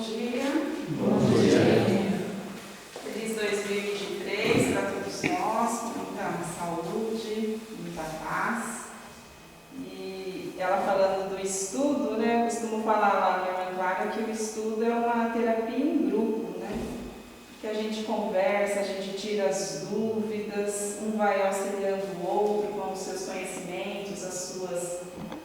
dia. Bom dia. Feliz 2023 para todos nós, com muita saúde, muita paz. E ela falando do estudo, né? Eu costumo falar lá na minha mãe Clara que o estudo é uma terapia em grupo, né? Que a gente conversa, a gente tira as dúvidas, um vai auxiliando o outro com os seus conhecimentos, as suas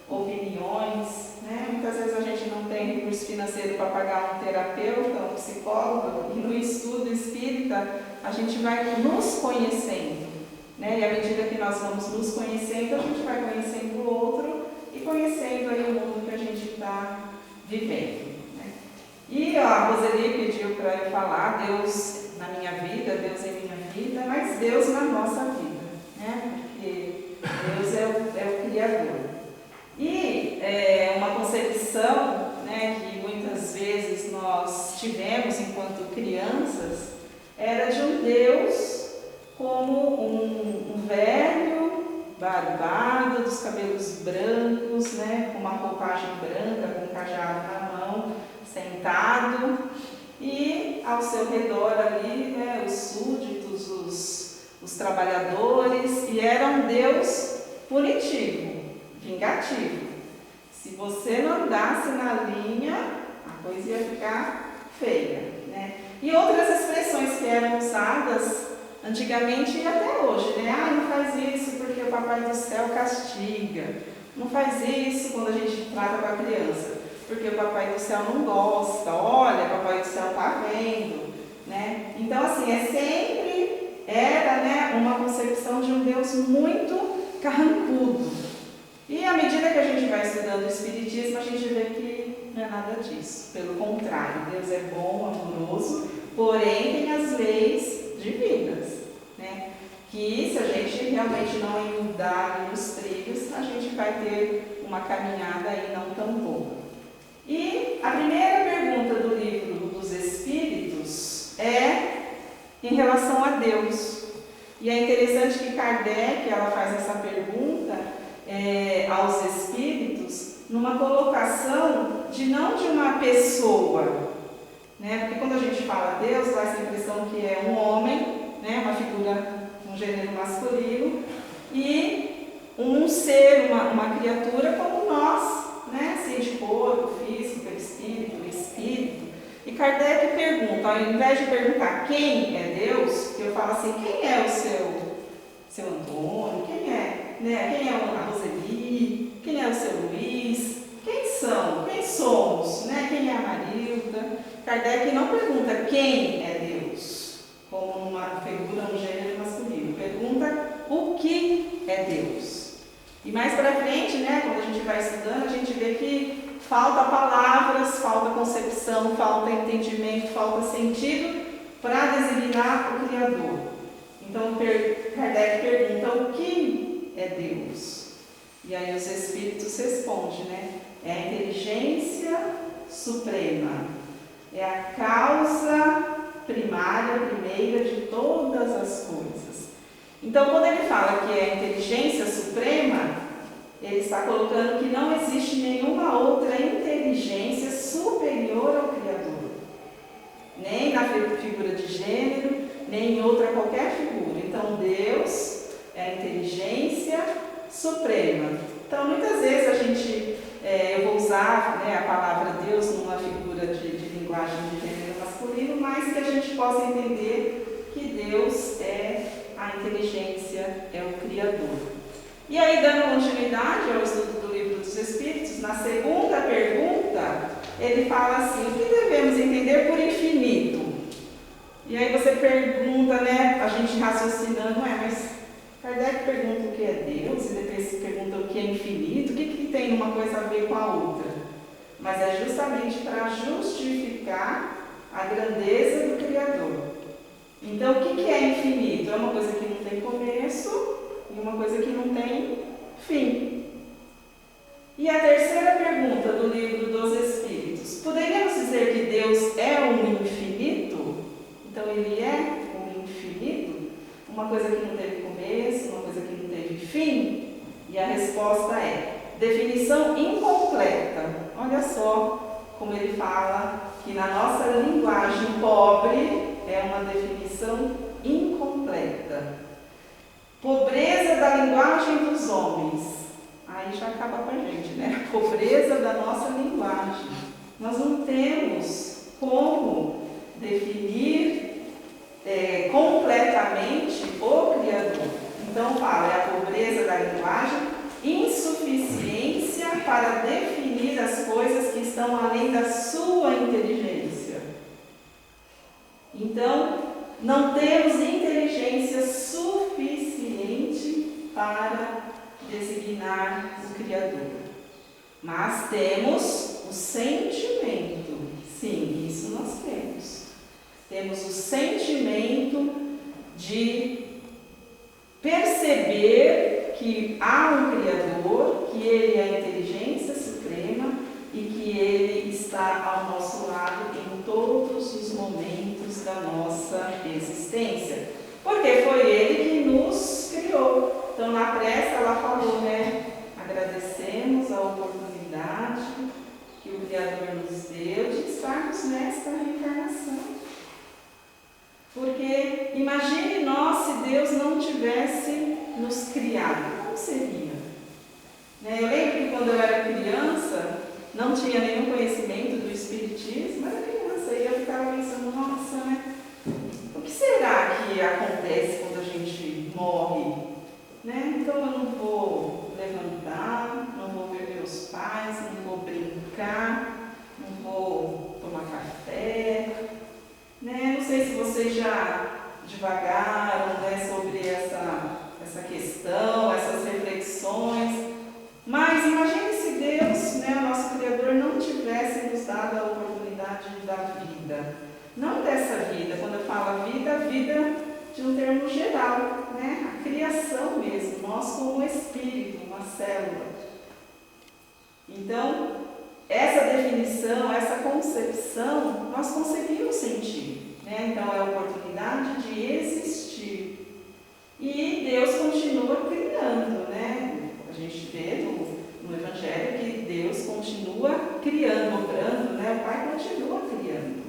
opiniões, né? Muitas vezes a gente não tem recurso financeiro para pagar um terapeuta, um psicólogo, e no estudo espírita a gente vai nos conhecendo, né? E à medida que nós vamos nos conhecendo, a gente vai conhecendo o outro e conhecendo aí o mundo que a gente está vivendo, né? E a Roseli pediu para eu falar Deus na minha vida, Deus em minha vida, mas Deus na nossa vida, né? Porque Deus é o Criador. E uma concepção, né, que muitas vezes nós tivemos enquanto crianças era de um Deus como um velho, barbado, dos cabelos brancos, né, com uma roupagem branca, com um cajado na mão, sentado, e ao seu redor ali, né, os súditos, os trabalhadores, e era um Deus punitivo, vingativo. Se você não andasse na linha, a coisa ia ficar feia, né? E outras expressões que eram usadas antigamente e até hoje, né? Ah, não faz isso porque o Papai do Céu castiga. Não faz isso quando a gente trata com a criança, porque o Papai do Céu não gosta. Olha, o Papai do Céu está vendo, né? Então, assim, era, né, uma concepção de um Deus muito carrancudo. E à medida que a gente vai estudando o Espiritismo, a gente vê que não é nada disso. Pelo contrário, Deus é bom, amoroso, porém tem as leis divinas, né? Que se a gente realmente não mudar nos trilhos, a gente vai ter uma caminhada aí não tão boa. E a primeira pergunta do livro dos Espíritos é em relação a Deus. E é interessante que Kardec, ela faz essa pergunta aos espíritos numa colocação não de uma pessoa, né? Porque quando a gente fala Deus, dá essa impressão que é um homem, né? Uma figura, um gênero masculino, e um ser, uma criatura como nós, né? Assim, de corpo, físico, espírito. E Kardec pergunta, ao invés de perguntar quem é Deus, eu falo assim, quem é o seu Antônio, quem é, né? Quem é a Roseli, quem é o seu Luiz, quem somos, né? Quem é a Marilda. Kardec não pergunta quem é Deus, como uma figura, um gênero masculino, pergunta o que é Deus. E mais para frente, né, quando a gente vai estudando, a gente vê que falta palavras, falta concepção, falta entendimento, falta sentido para designar o Criador. Então, Kardec pergunta o que é Deus? E aí os Espíritos respondem, né? É a inteligência suprema, é a causa primária, primeira de todas as coisas. Então, quando ele fala que é a inteligência suprema, ele está colocando que não existe nenhuma outra inteligência superior ao Criador, nem na figura de gênero, nem em outra qualquer figura. Então, Deus é a inteligência suprema. Então, muitas vezes a gente, eu vou usar, né, a palavra Deus numa figura de linguagem de gênero masculino, mas que a gente possa entender que Deus é a inteligência, é o Criador. E aí, dando continuidade ao estudo do Livro dos Espíritos, na segunda pergunta, ele fala assim, o que devemos entender por infinito? E aí você pergunta, né, a gente raciocinando, mas Kardec pergunta o que é Deus, e depois pergunta o que é infinito, o que tem uma coisa a ver com a outra? Mas é justamente para justificar a grandeza do Criador. Então, o que é infinito? É uma coisa que não tem começo e uma coisa que não tem fim. E a terceira pergunta do Livro dos Espíritos, poderíamos dizer que Deus é um infinito? Então, ele é um infinito? Uma coisa que não teve começo, uma coisa que não teve fim? E a resposta é definição incompleta. Olha só como ele fala, que na nossa linguagem pobre é uma definição incompleta. Pobreza da linguagem dos homens. Aí já acaba com a gente, né? Pobreza da nossa linguagem. Nós não temos como definir completamente o Criador. Então fala, é a pobreza da linguagem, insuficiência para definir as coisas que estão além da sua inteligência. Então, não temos inteligência suficiente para designar o Criador. Mas temos o sentimento. Sim, isso nós temos. Temos o sentimento de perceber que há um Criador, que Ele é a inteligência suprema e que Ele está ao nosso lado em todos os momentos da nossa existência. Porque foi Ele que nos criou. Então, na prece, ela falou, né? Agradecemos a oportunidade que o Criador nos deu de estarmos nesta reencarnação. Porque imagine nós se Deus não tivesse nos criado, como seria? Eu lembro que quando eu era criança, não tinha nenhum conhecimento do Espiritismo, era criança, e eu ficava pensando, nossa, né? O que será que acontece quando a gente morre? Então eu não vou levantar, não vou ver meus pais, não vou brincar, não vou tomar café. Não sei se vocês já divagaram sobre essa questão, essas reflexões, mas imagine se Deus, o nosso Criador, não tivesse nos dado a oportunidade da vida. Não dessa vida, quando eu falo vida, vida de um termo geral, a criação mesmo, nós como espírito, uma célula. Então, essa definição, essa concepção, nós conseguimos sentir. Então, é a oportunidade de existir. E Deus continua criando. A gente vê no Evangelho que Deus continua criando, obrando, o Pai continua criando.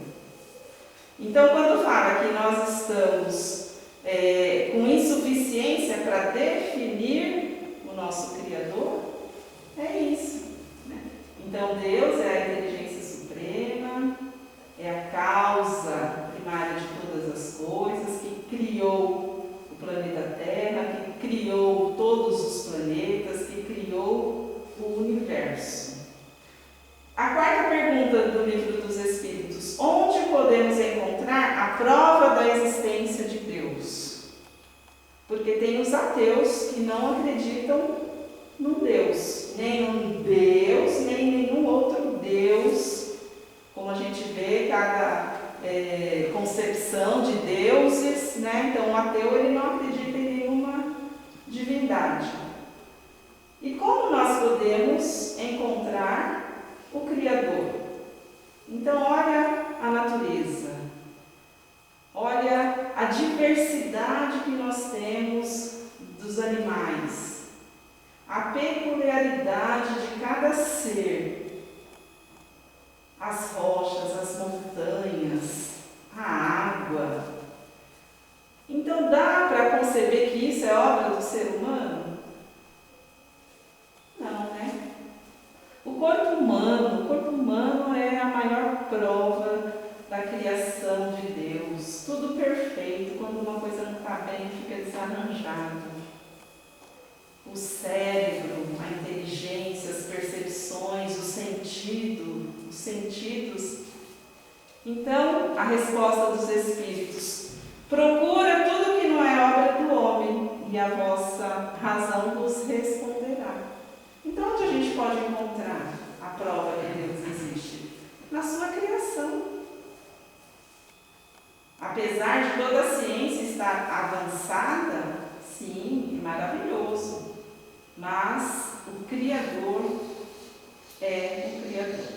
Então, quando fala que nós estamos com insuficiência para definir o nosso Criador, é isso. Então, Deus é a inteligência suprema, é a causa primária de todas as coisas, que criou o planeta Terra, que criou todos os planetas, que criou o universo. A quarta pergunta do Livro dos Espíritos: onde podemos encontrar a prova da existência de Deus? Porque tem os ateus que não acreditam num Deus, nem um Deus, nem nenhum outro Deus, como a gente vê cada concepção de deuses, Então o ateu ele não acredita em nenhuma divindade. E como nós podemos encontrar o Criador? Então olha a natureza, olha a diversidade que nós temos dos animais, a peculiaridade de cada ser, as rochas, as montanhas, a água. Então dá para conceber que isso é obra do ser humano? Não, O corpo humano é a maior prova da criação de Deus. Tudo perfeito, quando uma coisa não está bem, fica desarranjado. O cérebro, a inteligência, as percepções, os sentidos. Então, a resposta dos Espíritos: procura tudo que não é obra do homem, e a vossa razão vos responderá. Então, onde a gente pode encontrar a prova que Deus existe? Na sua criação. Apesar de toda a ciência estar avançada, sim, maravilhoso, mas o Criador é o Criador.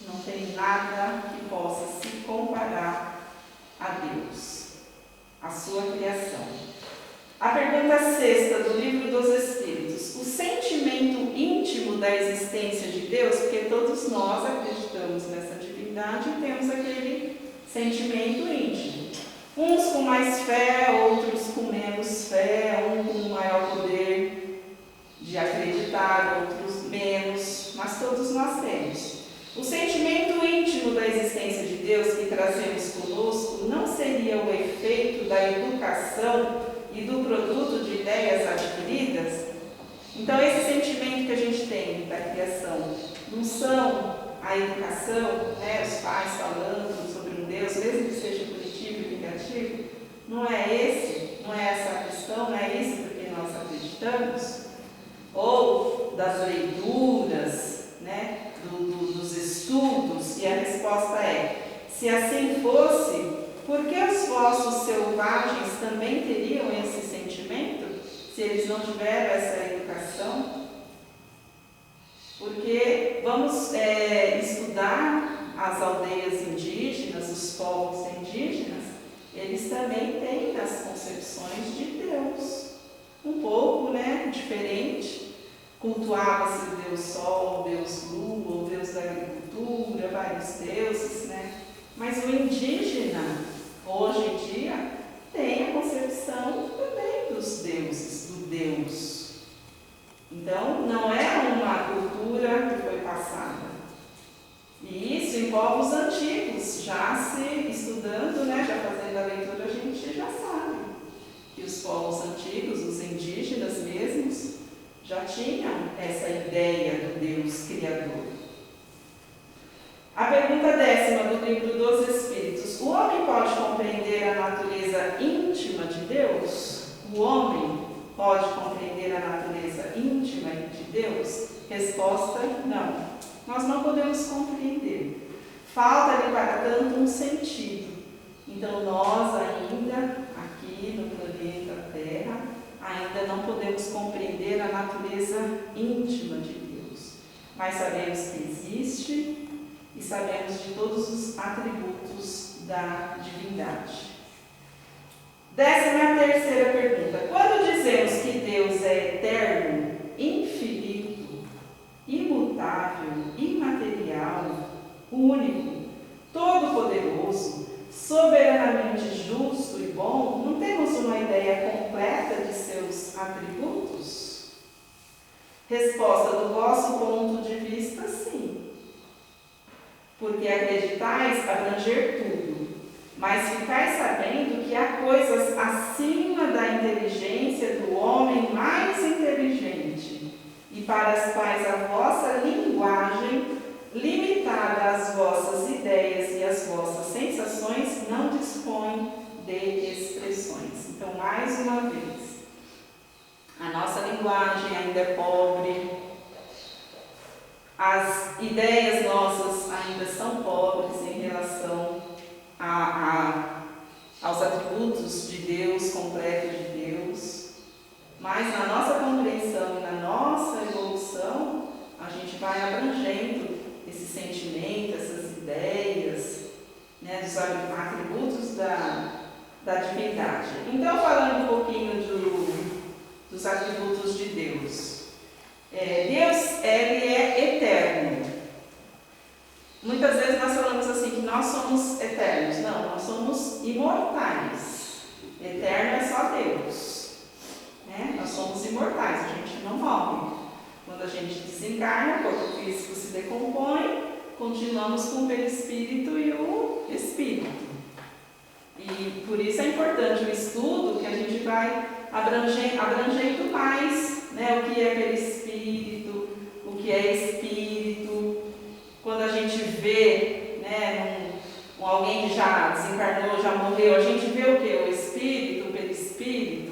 Não tem nada que possa se comparar a Deus, a sua criação. A pergunta sexta do Livro dos Espíritos: o sentimento íntimo da existência de Deus, porque todos nós acreditamos nessa divindade e temos aquele sentimento íntimo. Uns com mais fé, outros com menos fé, um com maior poder de acreditar, outros menos, mas todos nós temos. O sentimento íntimo da existência de Deus que trazemos conosco não seria o efeito da educação e do produto de ideias adquiridas? Então, esse sentimento que a gente tem da criação não são a educação, né, os pais falando sobre um Deus, mesmo que seja positivo e negativo, não é essa a questão, não é isso porque nós acreditamos? Ou das leituras, né, dos estudos, e a resposta é: se assim fosse, por que os vossos selvagens também teriam esse sentimento, se eles não tiveram essa educação? Porque vamos estudar as aldeias indígenas, os povos indígenas, eles também têm as concepções de Deus, um pouco, né, diferente. Cultuava-se o Deus Sol, o Deus Lua, o Deus da agricultura, vários deuses, né? Mas o indígena, hoje em dia, tem a concepção também dos deuses, do Deus. Então, não é uma cultura que foi passada. E isso em povos antigos, já se estudando, né, já fazendo a leitura, a gente já sabe que os povos antigos, os indígenas mesmos, já tinham essa ideia do Deus Criador. A pergunta 10ª do livro dos Espíritos: o homem pode compreender a natureza íntima de Deus? O homem pode compreender a natureza íntima de Deus? Resposta: não. Nós não podemos compreender. Falta-lhe para tanto um sentido. Então nós ainda, aqui no planeta Terra, ainda não podemos compreender a natureza íntima de Deus, mas sabemos que existe e sabemos de todos os atributos da divindade. 13ª pergunta: quando dizemos que Deus é eterno, infinito, imutável, imaterial, único, todo-poderoso, soberanamente justo e bom, não temos uma ideia completa de seus atributos? Resposta: do vosso ponto de vista, sim. Porque acreditais abranger tudo, mas ficais sabendo que há coisas acima da inteligência do homem mais inteligente, e para as quais a vossa linguagem, limitada às vossas ideias e às vossas sensações, não dispõe de expressões. Então, mais uma vez, a nossa linguagem ainda é pobre, as ideias nossas ainda são pobres em relação aos atributos de Deus, completo de Deus, mas na nossa compreensão e na nossa evolução, a gente vai abrangendo esse sentimento, essas ideias, né, dos atributos da divindade. Então, falando um pouquinho dos atributos de Deus. Deus, ele é eterno. Muitas vezes nós falamos assim, que nós somos eternos. Não, nós somos imortais. Eterno é só Deus. Né? Nós somos imortais, a gente não morre. Quando a gente desencarna, o corpo físico se decompõe, continuamos com o perispírito e o espírito. E por isso é importante o estudo, que a gente vai abrangendo mais, né, o que é perispírito, o que é espírito. Quando a gente vê, né, alguém que já desencarnou, já morreu, a gente vê o que? O espírito, o perispírito.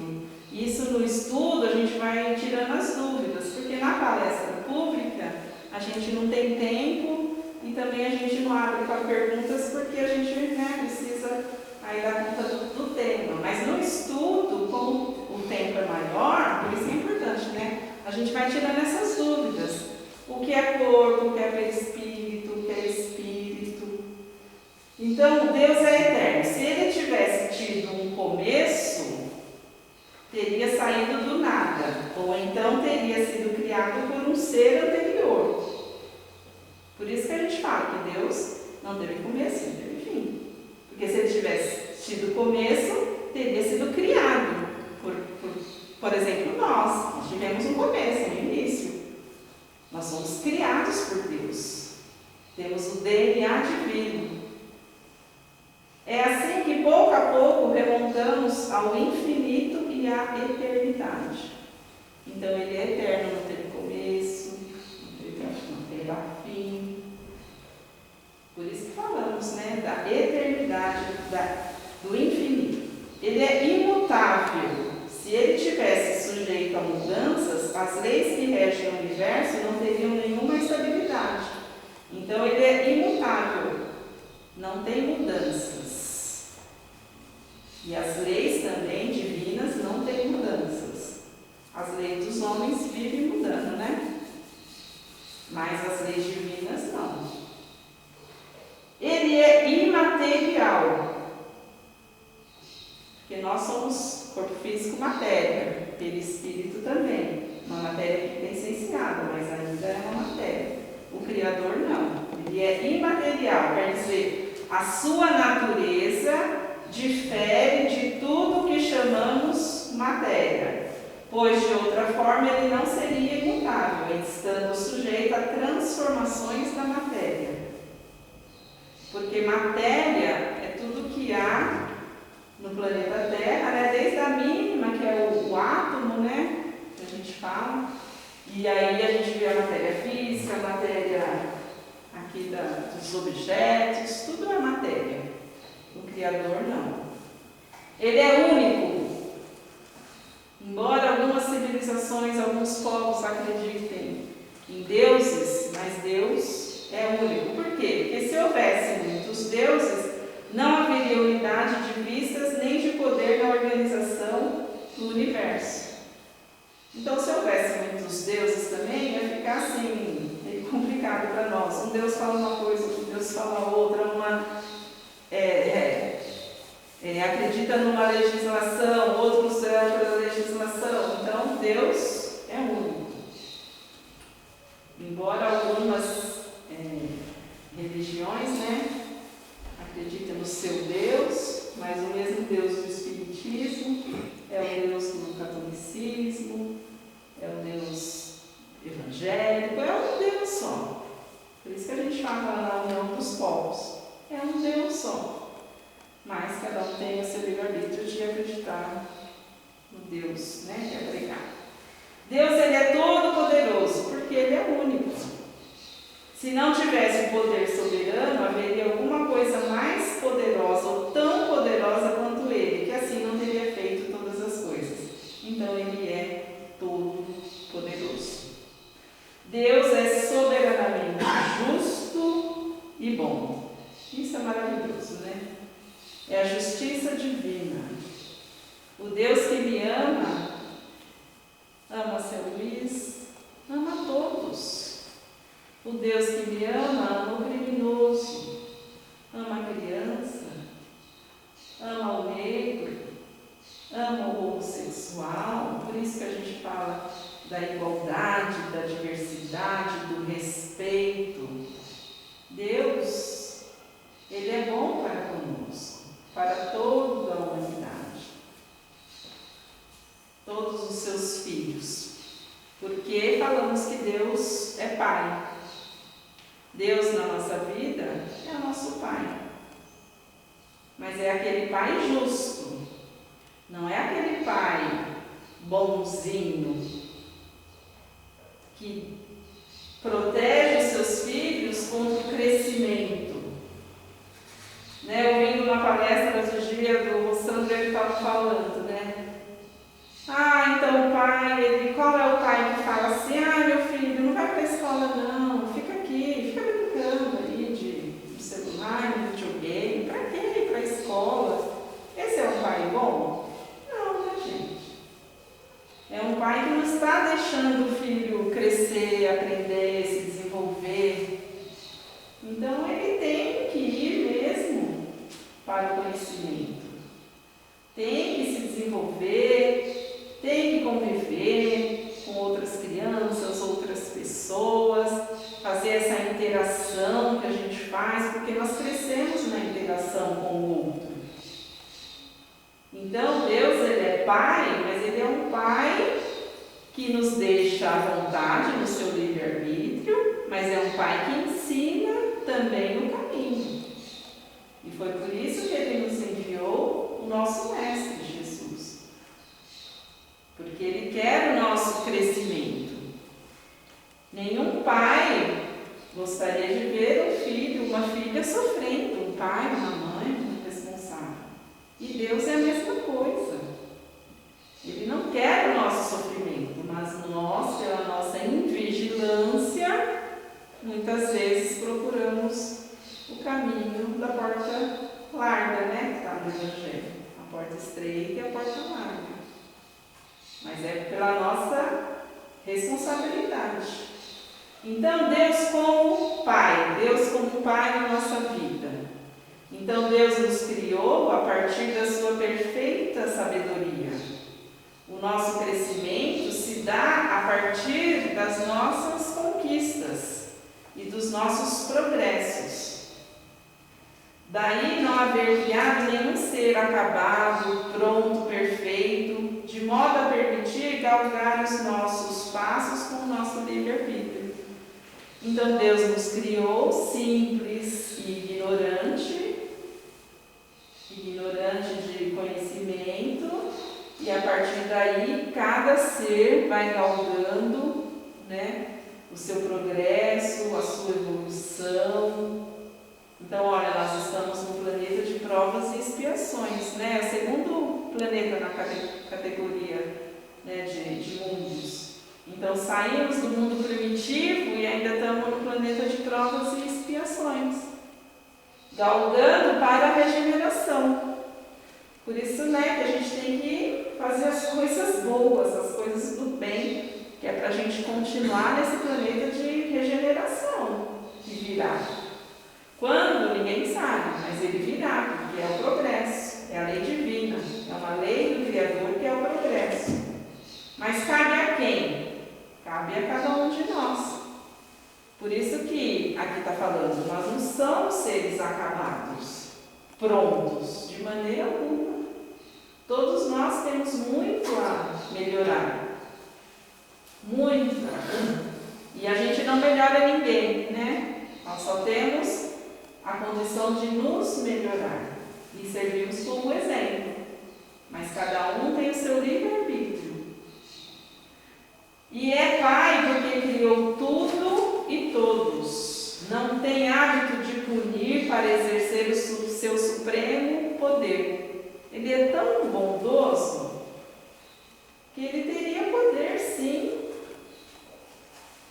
Isso no estudo a gente vai tirando as dúvidas, porque na palestra pública a gente não tem tempo e também a gente não abre para perguntas, porque a gente, né, precisa aí dar conta do tema. Mas no estudo, como o tempo é maior, por isso é importante, né? A gente vai tirando essas dúvidas. O que é corpo, o que é perispírito, o que é espírito. Então, Deus é eterno. Se ele tivesse tido um começo, teria saído do nada, ou então teria sido criado por um ser anterior. Por isso que a gente fala que Deus não teve começo, não teve fim. Porque se ele tivesse tido começo, teria sido criado. Por exemplo, nós tivemos um começo, um início. Nós somos criados por Deus. Temos o DNA divino. É assim que pouco a pouco remontamos ao infinito e à eternidade. Então ele é eterno, não teve começo, não teve fim. Por isso que falamos, né, da eternidade, do infinito. Ele é imutável. Se ele tivesse sujeito a mudanças, as leis que regem o universo não teriam nenhuma estabilidade. Então ele é imutável, não tem mudanças. E as leis também divinas não têm mudanças. As leis dos homens vivem mudando, né? Mas as leis divinas não. Ele é imaterial. Porque nós somos corpo físico, matéria, perispírito também. Uma matéria que tem essenciada, mas ainda é uma matéria. O Criador não. Ele é imaterial, quer dizer, a sua natureza difere de tudo que chamamos matéria, pois de outra forma ele não seria imutável, estando sujeito a transformações da matéria. Porque matéria é tudo que há no planeta Terra, né? Desde a mínima, que é o átomo, né? Que a gente fala, e aí a gente vê a matéria física, a matéria aqui dos objetos, tudo é matéria. O Criador não. Ele é único. Embora algumas civilizações, alguns povos acreditem em deuses, mas Deus é único. Por quê? Porque se houvesse muitos deuses, não haveria unidade de vistas nem de poder na organização do universo. Então, se houvesse muitos deuses também, ia ficar assim, meio complicado para nós. Um Deus fala uma coisa, outro Deus fala outra, acredita numa legislação, outros é outra legislação. Então, Deus é único. Embora algumas religiões, né, acreditem no seu Deus, mas o mesmo Deus do Espiritismo é o Deus do catolicismo, é o Deus evangélico, é um Deus só. Por isso que a gente fala na união dos povos. É um Deus só. Mas cada um tem o seu livre-arbítrio de acreditar no Deus, né, que é pregar. Deus, ele é todo poderoso, porque ele é único. Se não tivesse o poder soberano, haveria alguma coisa mais poderosa ou tão poderosa quanto ele, que assim não teria feito todas as coisas. Então ele é todo poderoso. Deus é soberanamente justo e bom. Isso é maravilhoso, né? É a justiça divina. O Deus que me ama, ama seu Luiz, ama todos. O Deus que me ama, ama o criminoso, ama a criança, ama o negro, ama o homossexual. Por isso que a gente fala da igualdade, da diversidade, do respeito. Deus, ele é bom para conosco, para toda a humanidade, todos os seus filhos, porque falamos que Deus é Pai. Deus na nossa vida é o nosso Pai, mas é aquele Pai justo, não é aquele Pai bonzinho que protege os seus filhos contra o crescimento. Ouvindo uma palestra outro dia do Sandro, ele estava falando, né? Então o pai, qual é o pai que fala assim, meu filho, não vai para a escola não, fica aqui, fica brincando aí no celular, no videogame, para quê ir para a escola? Esse é um pai bom? Não, né, gente? É um pai que não está deixando o filho crescer, aprender, se desenvolver. Então ele tem que ir mesmo para o conhecimento. Tem que se desenvolver, tem que conviver com outras crianças, outras pessoas, fazer essa interação que a gente faz, porque nós crescemos na interação com o outro. Então, Deus, Ele é Pai, mas Ele é um Pai que nos deixa à vontade no seu livre-arbítrio, mas é um Pai que ensina também o caminho. E foi por isso que Ele nos enviou o nosso Mestre, Jesus. Porque Ele quer o nosso crescimento. Nenhum pai gostaria de ver um filho, uma filha sofrendo, um pai, uma mãe, um responsável. E Deus é a mesma coisa. Ele não quer o nosso sofrimento, mas nós, pela nossa invigilância, muitas vezes procuramos o caminho da porta larga, né? Que está no Evangelho. A porta estreita e a porta larga. Mas é pela nossa responsabilidade. Então, Deus como Pai na nossa vida. Então, Deus nos criou a partir da sua perfeita sabedoria. O nosso crescimento se dá a partir das nossas conquistas e dos nossos progressos. Daí não haver criado nenhum ser acabado, pronto, perfeito, de modo a permitir galgar os nossos passos com o nosso livre-arbítrio. Então Deus nos criou simples e ignorante de conhecimento, e a partir daí cada ser vai galgando, né, o seu progresso, a sua evolução. Então, olha, nós estamos num planeta de provas e expiações, né? É o segundo planeta na categoria, né, de mundos. Então, saímos do mundo primitivo e ainda estamos no planeta de provas e expiações, galgando para a regeneração. Por isso, né, que a gente tem que fazer as coisas boas, as coisas do bem, que é para a gente continuar nesse planeta de regeneração, que virá. Quando? Ninguém sabe, mas ele virá, porque é o progresso, é a lei divina, é uma lei do Criador que é o progresso. Mas cabe a quem? Cabe a cada um de nós. Por isso que aqui está falando, nós não somos seres acabados, prontos, de maneira alguma. Todos nós temos muito a melhorar. Muito. E a gente não melhora ninguém, né? Nós só temos a condição de nos melhorar e servimos como exemplo. Mas cada um tem o seu livre-arbítrio. E é Pai porque criou tudo e todos. Não tem hábito de punir para exercer o seu supremo poder. Ele é tão bondoso que ele teria poder, sim,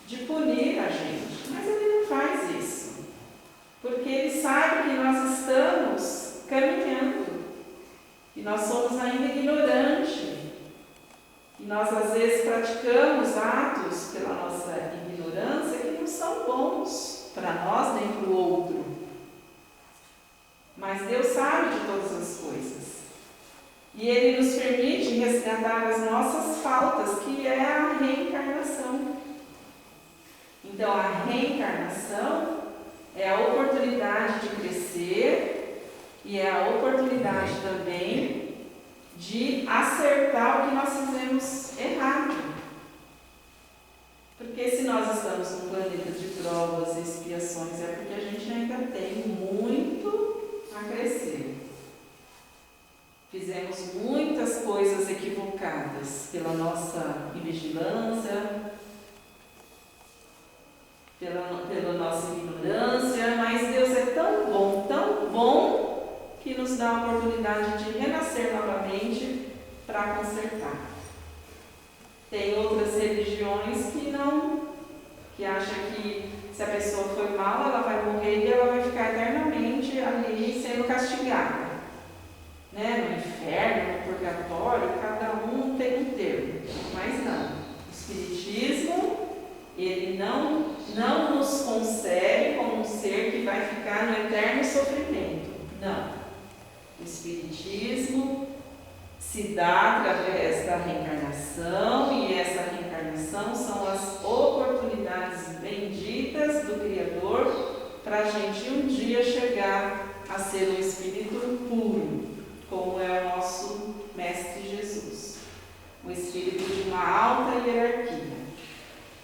de punir a gente. Mas ele não faz isso. Porque ele sabe que nós estamos caminhando. E nós somos ainda ignorantes. E nós, às vezes, praticamos atos pela nossa ignorância que não são bons para nós nem para o outro. Mas Deus sabe de todas as coisas. E Ele nos permite resgatar as nossas faltas, que é a reencarnação. Então, a reencarnação é a oportunidade de crescer e é a oportunidade também de acertar o que nós fizemos errado. Porque se nós estamos num planeta de provas e expiações, é porque a gente ainda tem muito a crescer. Fizemos muitas coisas equivocadas pela nossa invigilância, pela nossa ignorância, mas Deus é tão bom, que nos dá a oportunidade de renascer novamente para consertar. Tem outras religiões que acham que se a pessoa foi mal, ela vai morrer e ela vai ficar eternamente ali sendo castigada. Né? No inferno, no purgatório, cada um tem um termo. Mas não. O Espiritismo, ele não nos concebe como um ser que vai ficar no eterno sofrimento. Não. O Espiritismo se dá através da reencarnação, e essa reencarnação são as oportunidades benditas vidas do Criador para a gente um dia chegar a ser um espírito puro, como é o nosso Mestre Jesus, um espírito de uma alta hierarquia.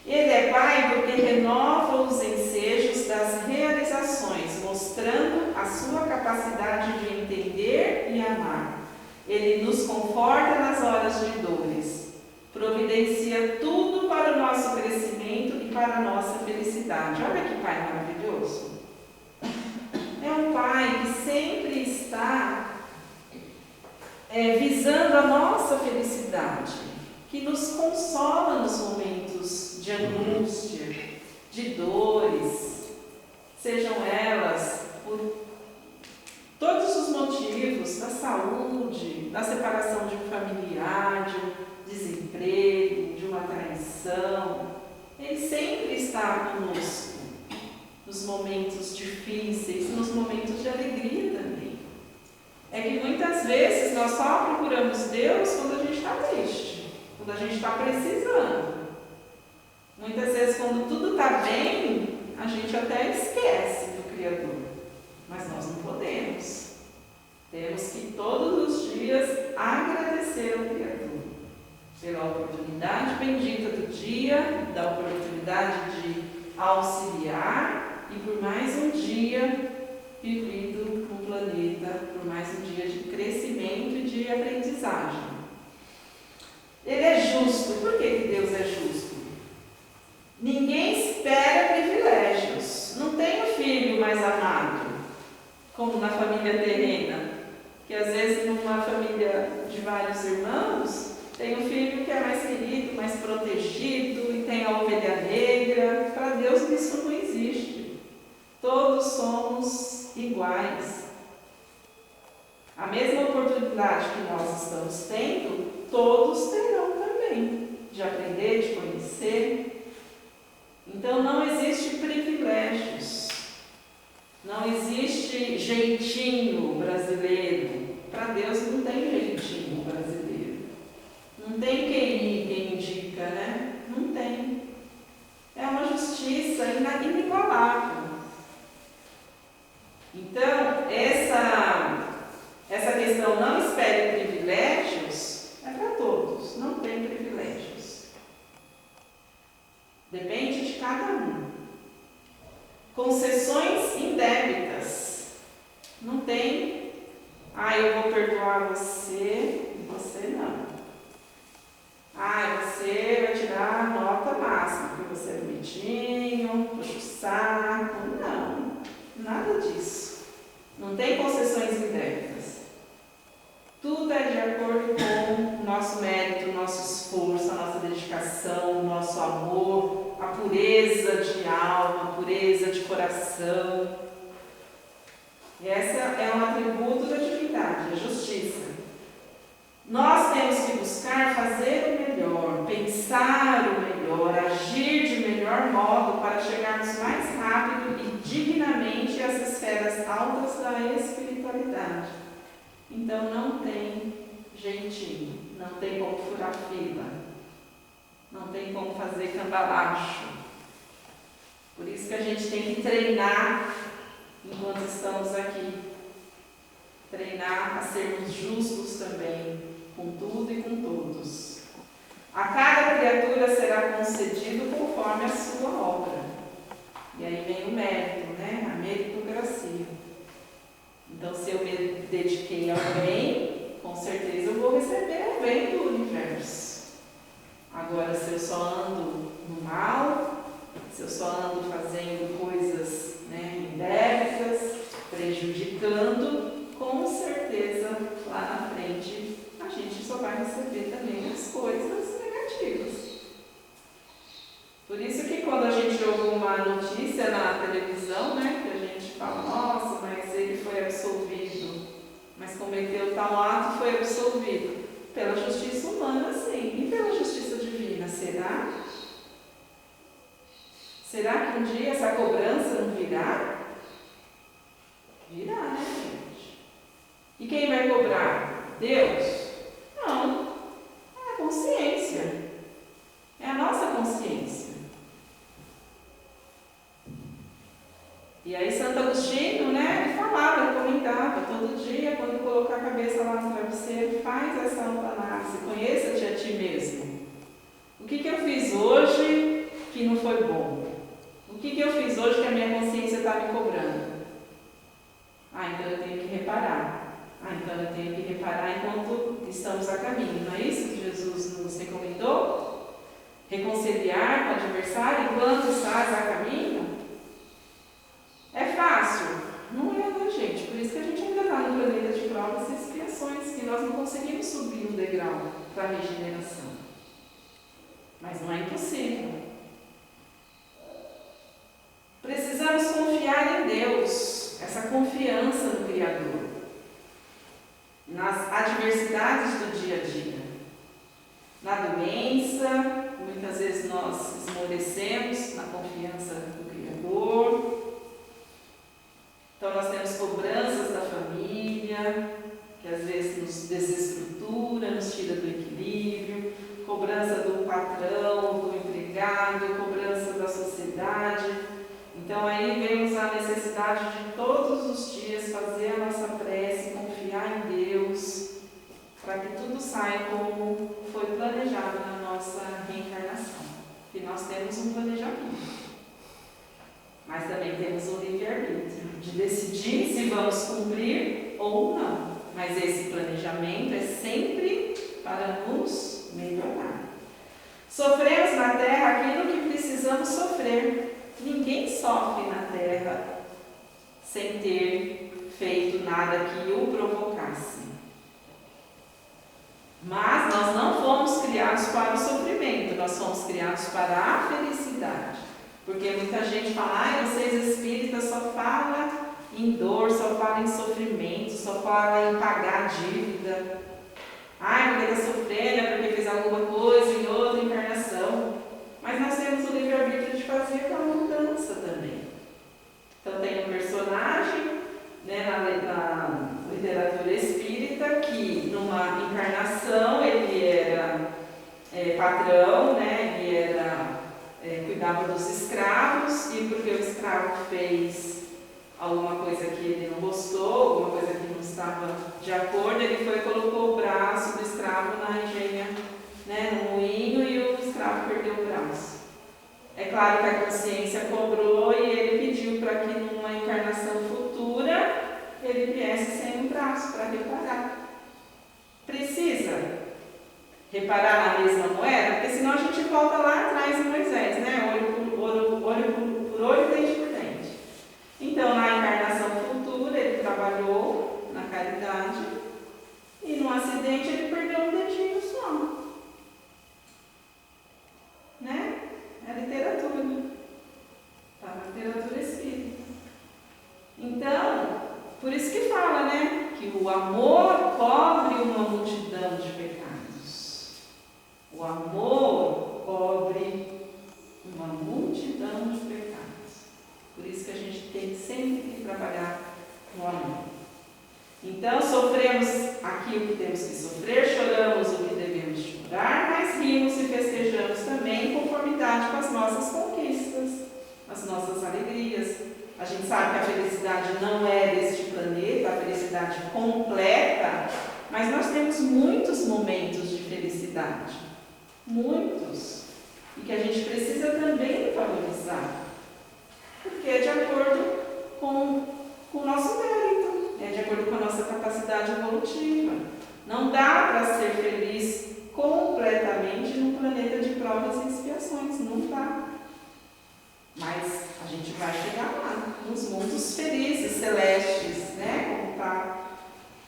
Ele é Pai porque renova os ensejos das realizações, mostrando a sua capacidade de entender e amar. Ele nos conforta nas horas de dores, providencia tudo para o nosso crescimento e para a nossa felicidade. Olha que Pai maravilhoso! É um Pai que sempre está visando a nossa felicidade, que nos consola nos momentos de angústia, de dores, sejam elas por todos os motivos, da saúde, da separação de um familiar, de um desemprego, de uma traição. Ele sempre está conosco, nos momentos difíceis, nos momentos de alegria também. É que muitas vezes nós só procuramos Deus quando a gente está triste, quando a gente está precisando. Muitas vezes, quando tudo está bem, a gente até esquece do Criador. Mas nós não podemos. Temos que todos os dias agradecer ao Criador pela oportunidade bendita do dia, da oportunidade de auxiliar e por mais um dia vivido no planeta, por mais um dia de crescimento e de aprendizagem. Ele é justo. Por que Deus é justo? Ninguém espera privilégios. Não tem o filho mais amado, como na família terrena, que às vezes numa família de vários irmãos, tem um filho que é mais querido, mais protegido, e tem a ovelha negra. Para Deus isso não existe. Todos somos iguais. A mesma oportunidade que nós estamos tendo, todos terão também, de aprender, de conhecer. Então não existe privilégios, não existe jeitinho brasileiro. Para Deus não tem jeitinho brasileiro. Não tem quem indica, né? Não tem. É uma justiça inigualável. Então, essa questão não espere privilégios é para todos, não tem privilégios. Depende de cada um. Concessões indébitas. Não tem, eu vou perdoar você e você não. Você vai tirar a nota máxima, porque você é bonitinho, puxa o saco. Não, nada disso. Não tem concessões indébitas. Tudo é de acordo com o nosso mérito, o nosso esforço, a nossa dedicação, o nosso amor, a pureza de alma, a pureza de coração. E esse é um atributo da divindade, a justiça. Nós temos que buscar fazer o melhor, pensar o melhor, agir de melhor modo para chegarmos mais rápido e dignamente às esferas altas da espiritualidade. Então não tem jeitinho, não tem como furar fila, não tem como fazer cambalacho. Por isso que a gente tem que treinar enquanto estamos aqui. Treinar a sermos justos também, com tudo e com todos. A cada criatura será concedido conforme a sua obra. E aí vem o mérito, né? A meritocracia. Então, se eu me dediquei ao bem, com certeza eu vou receber o bem do universo. Agora, se eu só ando no mal, se eu só ando fazendo coisas, indébitas, prejudicando, com certeza lá na frente a gente só vai receber também as coisas negativas. Por isso que quando a gente ouve uma notícia na televisão, que a gente fala, nossa, mas ele foi absolvido, mas cometeu tal ato e foi absolvido. Pela justiça humana, sim. E pela justiça divina, será? Será que um dia essa cobrança não virá? Virá, né, gente? E quem vai cobrar? Deus? Não. É a consciência. É a nossa consciência. colocar a cabeça lá no travesseiro, faz essa autoanálise, conheça-te a ti mesmo. O que eu fiz hoje que não foi bom? O que eu fiz hoje que a minha consciência está me cobrando? Então eu tenho que reparar. Então eu tenho que reparar enquanto estamos a caminho. Não é isso que Jesus nos recomendou? Reconciliar com o adversário enquanto estás a caminho? É fácil? Não é, né, gente? Por isso que a gente ainda está no planeta de provas e expiações, que nós não conseguimos subir um degrau para a regeneração. Mas não é impossível. Precisamos confiar em Deus, essa confiança no Criador, nas adversidades do dia a dia, na doença. Muitas vezes nós esmorecemos na confiança do Criador. Então nós temos cobranças da família, que às vezes nos desestrutura, nos tira do equilíbrio, cobrança do patrão, do empregado, cobrança da sociedade. Então aí vemos a necessidade de todos os dias fazer a nossa prece, confiar em Deus, para que tudo saia como foi planejado na nossa reencarnação. E nós temos um planejamento, mas também temos um livre-arbítrio de decidir se vamos cumprir ou não. Mas esse planejamento é sempre para nos melhorar. Sofremos na Terra aquilo que precisamos sofrer. Ninguém sofre na Terra sem ter feito nada que o provocasse. Mas nós não fomos criados para o sofrimento, nós fomos criados para a felicidade. Porque muita gente fala, vocês espíritas só falam em dor, só falam em sofrimento, só falam em pagar dívida. Porque está sofrendo, é porque fez alguma coisa em outra encarnação. Mas nós temos o livre-arbítrio de fazer uma mudança também. Então tem um personagem, né, na literatura espírita que numa encarnação ele era patrão, né, ele era, cuidava dos escravos, e porque o escravo fez alguma coisa que ele não gostou, alguma coisa que não estava de acordo, ele foi e colocou o braço do escravo na engenha, né, no moinho, e o escravo perdeu o braço. É claro que a consciência cobrou e ele pediu para que numa encarnação futura ele viesse sem um braço para reparar. Precisa reparar na mesma moeda? Porque senão a gente volta lá atrás em Moisés, né? Olho por olho, dente por dente. Então, na encarnação futura, ele trabalhou na caridade e num acidente ele perdeu um dedinho só. Né? É literatura. Está na literatura espírita. Então, por isso que fala, né? Que o amor cobre uma multidão de pecados. O amor cobre uma multidão de pecados. Por isso que a gente tem sempre que trabalhar no amor. Então, sofremos aquilo que temos que sofrer, choramos o que devemos chorar, mas rimos e festejamos também em conformidade com as nossas conquistas, as nossas alegrias. A gente sabe que a felicidade não é deste planeta, a felicidade completa, mas nós temos muitos momentos de felicidade. Muitos. E que a gente precisa também valorizar. Porque é de acordo com o nosso mérito, é de acordo com a nossa capacidade evolutiva. Não dá para ser feliz completamente num planeta de provas e expiações, não dá. Mas a gente vai chegar lá, nos mundos felizes, celestes, né? Como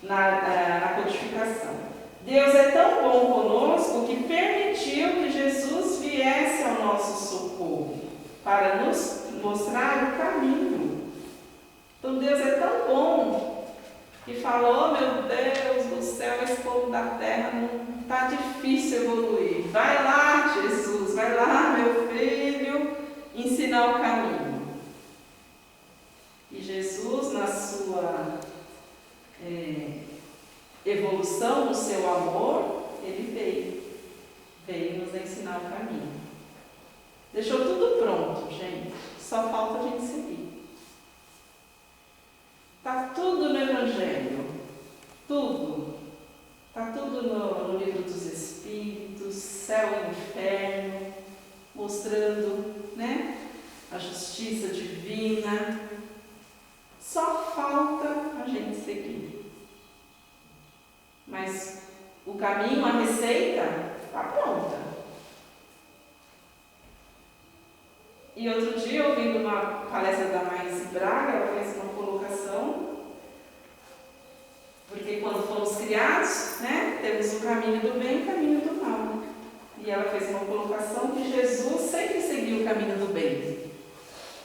está na codificação. Deus é tão bom conosco que permitiu que Jesus viesse ao nosso socorro para nos mostrar o caminho. Então Deus é tão bom que falou, meu Deus do céu, esse povo da terra não está difícil evoluir. Vai lá, Jesus, vai lá, meu filho, ensinar o caminho. E Jesus, na sua evolução, no seu amor, ele veio nos ensinar o caminho. Deixou tudo pronto, gente. Só falta a gente seguir. Está tudo no Evangelho. Tudo Tudo. Está tudo no livro dos Espíritos, céu e inferno, mostrando, né, a justiça divina. Só falta a gente seguir. Mas o caminho, a receita, está pronta. E outro dia, ouvindo uma palestra da Maíse Braga, ela fez uma colocação, porque quando fomos criados, né, temos o caminho do bem e o caminho do mal. E ela fez uma colocação que Jesus sempre seguiu o caminho do bem.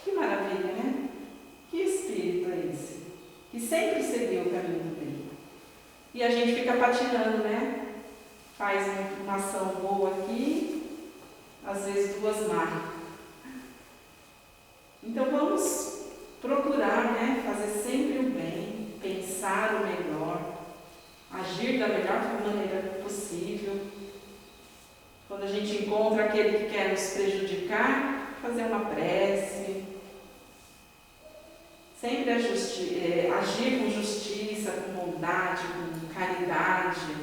Que maravilha, né? Que espírito é esse? Que sempre seguiu o caminho do bem. E a gente fica patinando, né? Faz uma ação boa aqui, às vezes duas más. Então vamos procurar, né, fazer sempre o bem, pensar o melhor, agir da melhor maneira possível. Quando a gente encontra aquele que quer nos prejudicar, fazer uma prece. Sempre agir com justiça, com bondade, com caridade,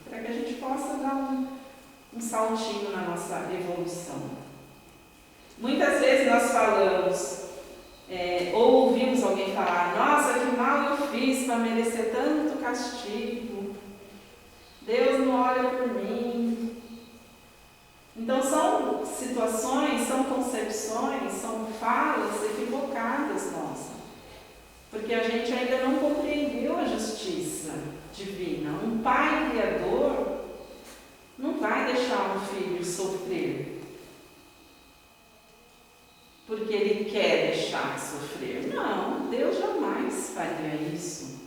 para que a gente possa dar um saltinho na nossa evolução. Muitas vezes nós falamos, ou ouvimos alguém falar: nossa, que mal eu fiz para merecer tanto castigo, Deus não olha por mim. Então são situações, são concepções, são falas equivocadas nossas, porque a gente ainda não compreendeu a justiça divina. Um pai criador não vai deixar um filho sofrer porque ele quer deixar de sofrer. Não, Deus jamais faria isso.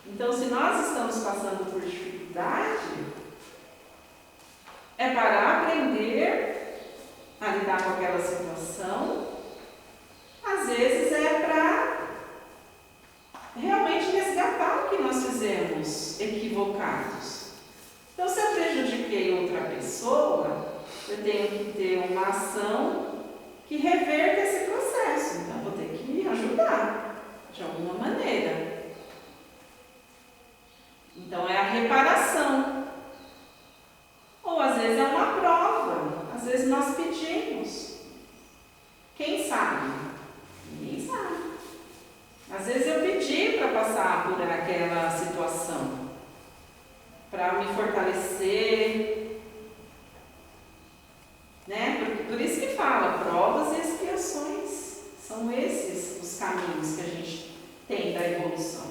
Então, se nós estamos passando por dificuldade, é para aprender a lidar com aquela situação. Às vezes é para realmente resgatar o que nós fizemos equivocados. Então, se eu prejudiquei outra pessoa, eu tenho que ter uma ação que reverta esse processo. Então, vou ter que ajudar de alguma maneira. Então, é a reparação. Ou às vezes é uma prova. Às vezes nós pedimos. Quem sabe? Ninguém sabe. Às vezes eu pedi para passar por aquela situação, para me fortalecer, né? Por isso que fala, provas e expiações. São esses os caminhos que a gente tem da evolução.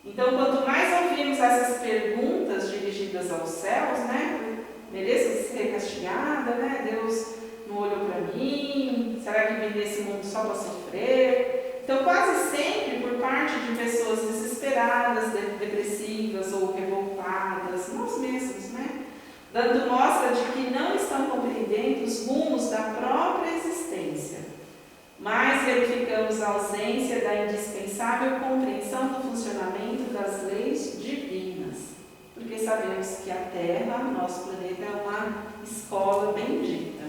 Então, quanto mais ouvimos essas perguntas dirigidas aos céus, né? Mereço ser castigada, né? Deus não olhou para mim? Será que vim nesse mundo só para sofrer? Então, quase sempre, por parte de pessoas desesperadas, depressivas ou revoltadas, nós mesmos, né? Dando mostra de que não estão compreendendo os rumos da própria existência, mas verificamos a ausência da indispensável compreensão do funcionamento das leis divinas, porque sabemos que a Terra, nosso planeta, é uma escola bendita.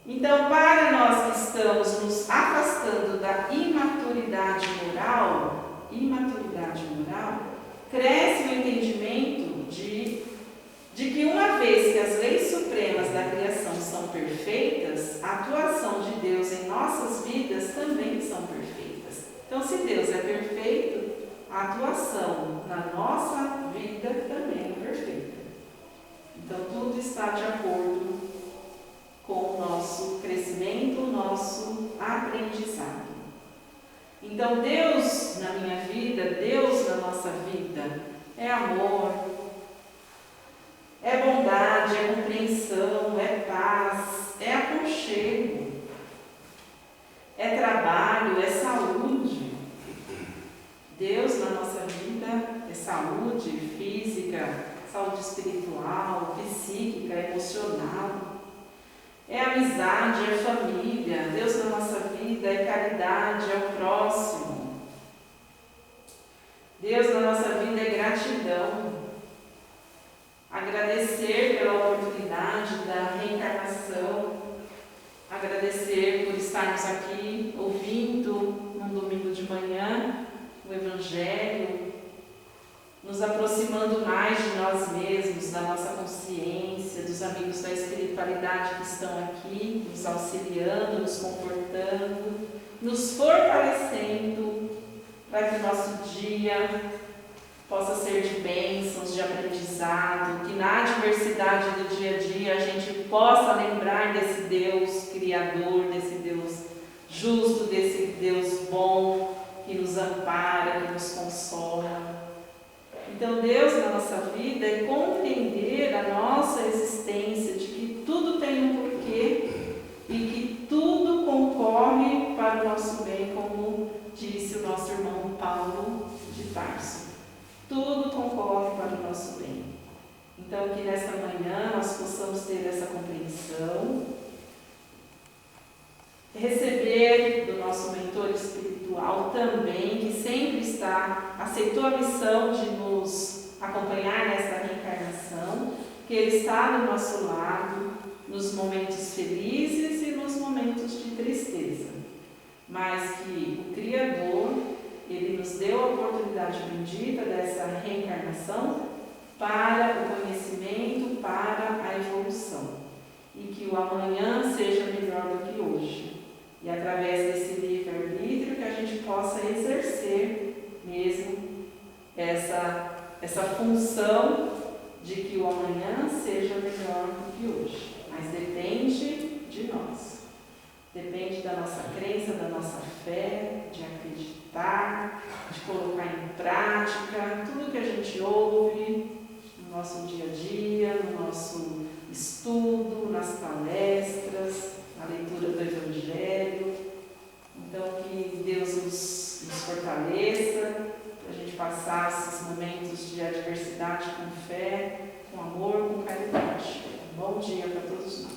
Então, para nós que estamos nos afastando da imaturidade moral, cresce o entendimento de que uma vez que as leis supremas da criação são perfeitas, a atuação de Deus em nossas vidas também são perfeitas. Então, se Deus é perfeito, a atuação na nossa vida também é perfeita. Então, tudo está de acordo com o nosso crescimento, o nosso aprendizado. Então, Deus na minha vida, Deus na nossa vida, é amor, é bondade, é compreensão, é paz, é aconchego, é trabalho, é saúde. Deus na nossa vida é saúde física, saúde espiritual, psíquica, emocional. É amizade, é família. Deus na nossa vida é caridade, é o próximo. Deus na nossa vida é gratidão. Agradecer pela oportunidade da reencarnação. Agradecer por estarmos aqui ouvindo num estão aqui, nos auxiliando, nos confortando, nos fortalecendo para que o nosso dia possa ser de bênçãos, de aprendizado, que na adversidade do dia a dia a gente possa lembrar desse Deus criador, desse Deus justo, desse Deus bom, que nos ampara, que nos consola. Então Deus na nossa vida é compreender a nossa existência, de que tudo tem um porquê e que tudo concorre para o nosso bem, como disse o nosso irmão Paulo de Tarso. Tudo concorre para o nosso bem. Então que nesta manhã nós possamos ter essa compreensão, receber do nosso mentor espiritual também, que sempre aceitou a missão de nos acompanhar nesta reencarnação, que Ele está do nosso lado nos momentos felizes e nos momentos de tristeza, mas que o Criador, Ele nos deu a oportunidade bendita dessa reencarnação para o conhecimento, para a evolução, e que o amanhã seja melhor do que hoje. E através desse livre-arbítrio que a gente possa exercer mesmo essa função de que o amanhã seja melhor do que hoje. Mas depende de nós. Depende da nossa crença, da nossa fé, de acreditar, de colocar em prática tudo que a gente ouve no nosso dia a dia, no nosso estudo, nas palestras, na leitura do Evangelho. Então que Deus nos fortaleça para a gente passar esses momentos de adversidade com fé, com amor, com caridade. Bom dia para todos nós.